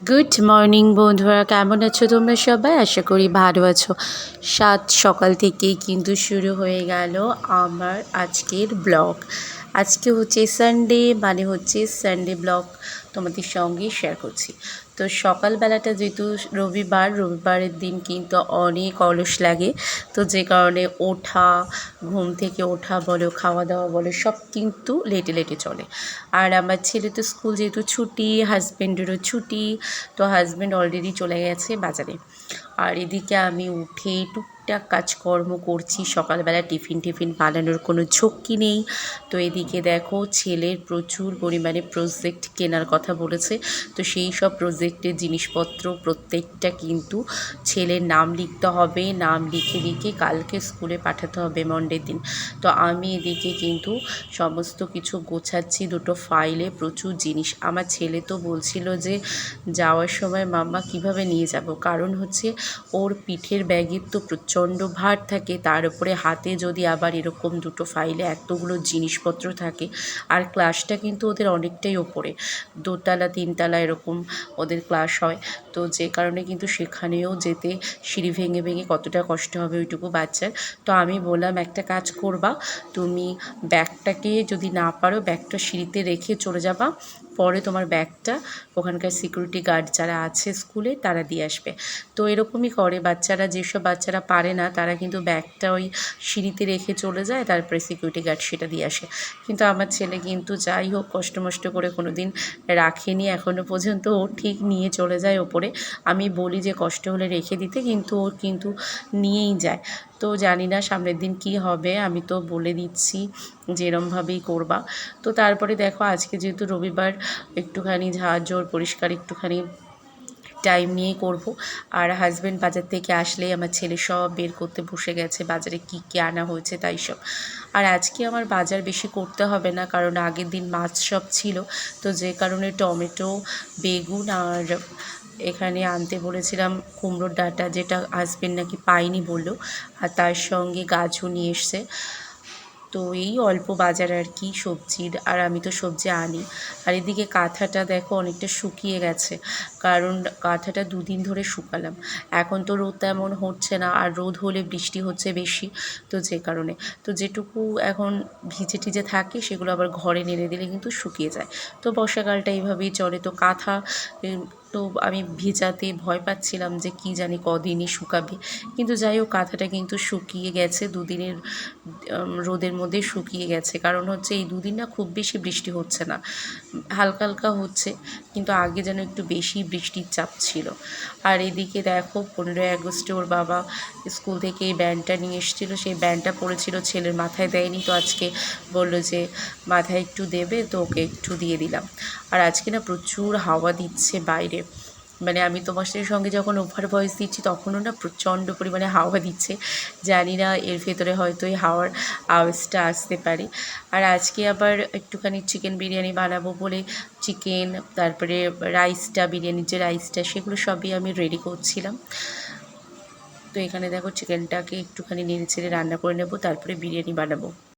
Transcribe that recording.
Good morning বন্ধুরা, কেমন আছো তোমরা সবাই? আশা করি ভালো আছো। সকাল থেকেই কিন্তু শুরু হয়ে গেল আমার আজকের ব্লগ। আজকে হচ্ছে সানডে, মানে হচ্ছে সানডে ব্লগ তোমাদের সঙ্গে শেয়ার করছি। তো সকালবেলাটা যেহেতু রবিবারের দিন কিন্তু অনেক অলস লাগে, তো যে কারণে ঘুম থেকে ওঠা বলো, খাওয়া দাওয়া বলো, সব কিন্তু লেটে লেটে চলে। আর আমার ছেলে তো স্কুল যেহেতু ছুটি, হাজব্যান্ডেরও ছুটি, তো হাজব্যান্ড অলরেডি চলে গেছে বাজারে। আর এদিকে আমি উঠে টুকটাক কাজকর্ম করছি। সকালবেলা টিফিন বানানোর কোনো ঝক্কি নেই। তো এদিকে দেখো, ছেলের প্রচুর পরিমাণে প্রজেক্ট কেনার কথা বলেছে। তো সেই সব প্রজেক্টের জিনিসপত্র প্রত্যেকটা কিন্তু ছেলের নাম লিখতে হবে। নাম লিখে কালকে স্কুলে পাঠাতে হবে মন্ডের দিন। তো আমি এদিকে কিন্তু সমস্ত কিছু গোছাচ্ছি। দুটো ফাইলে প্রচুর জিনিস। আমার ছেলে তো বলছিল যে যাওয়ার সময় মাম্মা কিভাবে নিয়ে যাব, কারণ হচ্ছে ওর পিঠের ব্যাগের তো প্রচণ্ড ভার থাকে, তার উপরে হাতে যদি আবার এরকম দুটো ফাইলে এতগুলো জিনিসপত্র থাকে। আর ক্লাসটা কিন্তু ওদের অনেকটাই ওপরে, 2তলা 3তলা এরকম ওদের ক্লাস হয়। তো যে কারণে কিন্তু সেখানেও যেতে সিঁড়ি ভেঙে কতটা কষ্ট হবে ওইটুকু বাচ্চার। তো আমি বললাম, একটা কাজ করবা, তুমি ব্যাগটাকে যদি না পারো ব্যাগটা সিঁড়িতে রেখে চলে যাবা, পরে তোমার ব্যাগটা ওখানকার সিকিউরিটি গার্ড যারা আছে স্কুলে তারা দিয়ে আসবে। তো এরকমই করে বাচ্চারা, যেসব বাচ্চারা পারে না তারা কিন্তু ব্যাগটা ওই সিঁড়িতে রেখে চলে যায়, তারপরে সিকিউরিটি গার্ড সেটা দিয়ে আসে। কিন্তু আমার ছেলে কিন্তু যাই হোক কষ্ট মষ্ট করে কোনো দিন রাখেনি এখনও পর্যন্ত, ও ঠিক নিয়ে চলে যায় ওপরে। আমি বলি যে কষ্ট হলে রেখে দিতে, কিন্তু ও কিন্তু নিয়েই যায়। তো জানি না সামনের দিন কি হবে, আমি তো বলে দিচ্ছি যে এরমভাবেই করবা। তো তারপরে দেখো, আজকে যেহেতু রবিবার, একটুখানি ঝাড়ঝোড় পরিষ্কার একটুখানি টাইম নিয়েই করব। আর হাজব্যান্ড বাজার থেকে আসলেই আমার ছেলে সব বের করতে বসে গেছে, বাজারে কী কী আনা হয়েছে তাই সব। আর আজকে আমার বাজার বেশি করতে হবে না, কারণ আগের দিন মাছ সব ছিল। তো যে কারণে টমেটো, বেগুন আর এখানে আনতে বলেছিলাম কুমড়োর ডাঁটা, যেটা হাজব্যান্ড নাকি পায়নি বললো, আর তার সঙ্গে গাজর নিয়ে এসছে। তো এই অল্প বাজার আর কি সবজির, আর আমি তো সবজি আনি। আর এদিকে কাঁথাটা দেখো অনেকটা শুকিয়ে গেছে, কারণ কাঁথাটা 2 দিন ধরে শুকালাম। এখন তো রোদ তেমন হচ্ছে না, আর রোদ হলে বৃষ্টি হচ্ছে বেশি, তো যে কারণে তো যেটুকু এখন ভিজে টিজে থাকে সেগুলো আবার ঘরে নেড়ে দিলে কিন্তু শুকিয়ে যায়। তো বর্ষাকালটা এইভাবেই চলে। তো কাঁথা তো আমি ভেজাতে ভয় পাচ্ছিলাম যে কি জানি কদিনই শুকাবে, কিন্তু যাই হোক কাঁথাটা কিন্তু শুকিয়ে গেছে 2 দিনের রোদের মধ্যে শুকিয়ে গেছে। কারণ হচ্ছে এই 2 দিন না খুব বেশি বৃষ্টি হচ্ছে না, হালকা হালকা হচ্ছে, কিন্তু আগে যেন একটু বেশি বৃষ্টির চাপ ছিল। আর এদিকে দেখো, 15ই আগস্টে ওর বাবা স্কুল থেকে এই ব্যান্ডটা নিয়ে এসেছিলো, সেই ব্যান্ডটা পড়েছিল, ছেলের মাথায় দেয়নি, তো আজকে বললো যে মাথায় একটু দেবে, তো ওকে একটু দিয়ে দিলাম। আর আজকে না প্রচুর হাওয়া দিচ্ছে বাইরে, মানে আমি তোমার সঙ্গে যখন ওভার ভয়েস দিচ্ছি তখনও না প্রচণ্ড পরিমাণে হাওয়া দিচ্ছে। জানি না এর ভেতরে হয়তো এই হাওয়ার আওয়াজটা আসতে পারে। আর আজকে আবার একটুখানি চিকেন বিরিয়ানি বানাবো বলে চিকেন, তারপরে রাইসটা, বিরিয়ানির যে রাইসটা, সেগুলো সবই আমি রেডি করছিলাম। তো এখানে দেখো চিকেনটাকে একটুখানি নেড়ে ছেড়ে রান্না করে নেব, তারপরে বিরিয়ানি বানাবো।